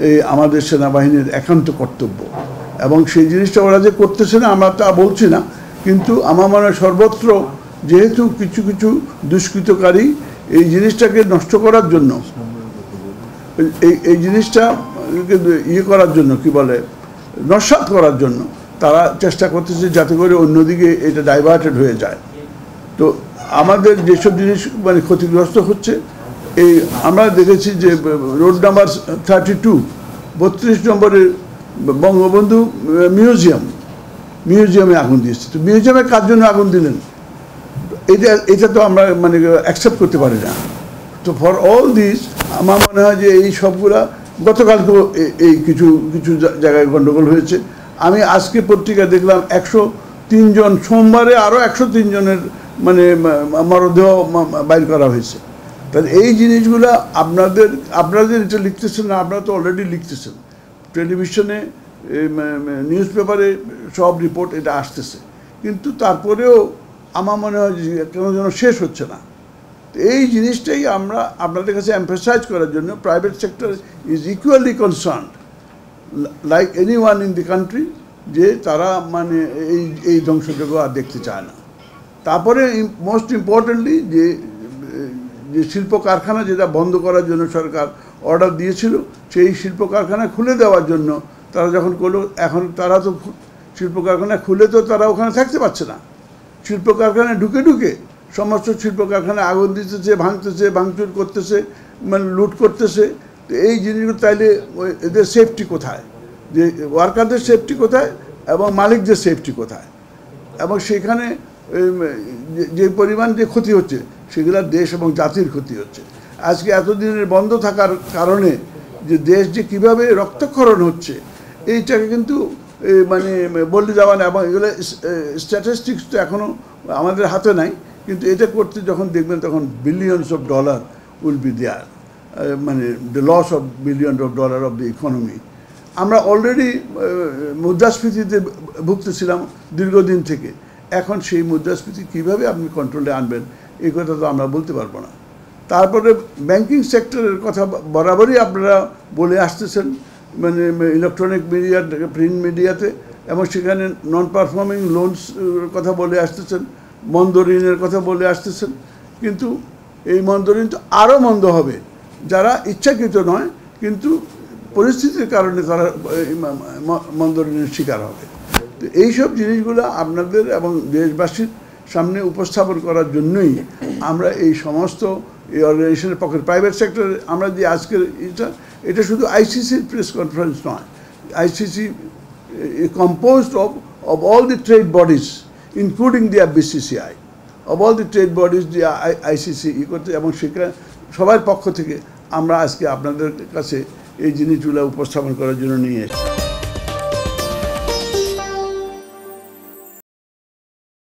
এই আমাদের সেনাবাহিনীর একান্ত কর্তব্য এবং সেই জিনিসটা ওরা যে করতেছে না আমরা তা বলছি না, কিন্তু আমার মনে হয় সর্বত্র যেহেতু কিছু কিছু দুষ্কৃতকারী এই জিনিসটাকে নষ্ট করার জন্য, এই জিনিসটা ইয়ে করার জন্য কি বলে নস্যাৎ করার জন্য তারা চেষ্টা করতেছে যাতে করে অন্যদিকে এটা ডাইভার্টেড হয়ে যায়। তো আমাদের যেসব জিনিস মানে ক্ষতিগ্রস্ত হচ্ছে, এই আমরা দেখেছি যে রোড নাম্বার 32 32 নম্বরের বঙ্গবন্ধু মিউজিয়ামে আগুন দিয়েছে। তো মিউজিয়ামে কার জন্য আগুন দিলেন এটা তো আমরা মানে অ্যাকসেপ্ট করতে পারি না। তো ফর অল দিস আমার মনে হয় যে এই সবগুলা গতকালকেও এই কিছু কিছু জায়গায় গণ্ডগোল হয়েছে। আমি আজকে পত্রিকা দেখলাম 103 জন, সোমবারে আরও 103 জনের মানে মরদেহ বাইর করা হয়েছে। তাহলে এই জিনিসগুলো আপনাদের এটা লিখতেছেন না, আপনারা তো অলরেডি লিখতেছেন, টেলিভিশনে নিউজ পেপারে সব রিপোর্ট এটা আসতেছে, কিন্তু তারপরেও আমার মনে হয় যে কেন যেন শেষ হচ্ছে না। এই জিনিসটাই আমরা আপনাদের কাছে এমফাসাইজ করার জন্য, private sector is equally concerned like anyone in the country, যে তারা মানে এই ধ্বংসযজ্ঞ আর দেখতে চায় না। তারপরে মোস্ট ইম্পর্টেন্টলি যে শিল্প কারখানা যেটা বন্ধ করার জন্য সরকার অর্ডার দিয়েছিল, সেই শিল্প কারখানা খুলে দেওয়ার জন্য তারা যখন করলো, এখন তারা তো শিল্প কারখানা খুলে তো তারা ওখানে থাকতে পারছে না। শিল্প কারখানায় ঢুকে ঢুকে সমস্ত শিল্প কারখানায় আগুন দিতেছে, ভাঙতেছে, ভাঙচুর করতেছে, মানে লুট করতেছে। তো এই জিনিসগুলো তাইলে এদের সেফটি কোথায়, যে ওয়ার্কারদের সেফটি কোথায় এবং মালিকদের সেফটি কোথায়? এবং সেখানে যে পরিমাণ যে ক্ষতি হচ্ছে সেগুলো দেশ এবং জাতির ক্ষতি হচ্ছে। আজকে এতদিনের বন্ধ থাকার কারণে যে দেশ যে কীভাবে রক্তক্ষরণ হচ্ছে এইটাকে কিন্তু মানে বলে যাওয়া না। এবং এগুলো স্ট্যাটিস্টিক্স তো এখনও আমাদের হাতে নাই, কিন্তু এটা করতে যখন দেখবেন তখন billions of dollar will be there, মানে the loss of billion of dollar of the economy. আমরা অলরেডি মুদ্রাস্ফীতিতে ভুগতেছিলাম দীর্ঘদিন থেকে, এখন সেই মুদ্রাস্ফীতি কীভাবে আপনি কন্ট্রোলে আনবেন এই কথা তো আমরা বলতে পারবো না। তারপরে ব্যাংকিং সেক্টরের কথা বরাবরই আপনারা বলে আসতেছেন, মানে ইলেকট্রনিক মিডিয়া, প্রিন্ট মিডিয়াতে, এবং সেখানে নন পারফর্মিং লোনস কথা বলে আসতেছেন, মন্দ ঋণের কথা বলে আসতেছেন। কিন্তু এই মন্দ ঋণ তো আরও মন্দ হবে, যারা ইচ্ছাকৃত নয় কিন্তু পরিস্থিতির কারণে তারা মন্দ ঋণের শিকার হবে। তো এইসব জিনিসগুলো আপনাদের এবং দেশবাসীর সামনে উপস্থাপন করার জন্যই আমরা এই সমস্ত এই অর্গানাইজেশনের পক্ষে, প্রাইভেট সেক্টরে আমরা যে আজকের এটা শুধু আইসিসির প্রেস কনফারেন্স নয়, ICC composed of all the trade bodies including the BCCI, of all the trade bodies the ICC করতে, এবং সেখানে সবার পক্ষ থেকে আমরা আজকে আপনাদের কাছে এই জিনিসগুলো উপস্থাপন করার জন্য নিয়ে এসেছি।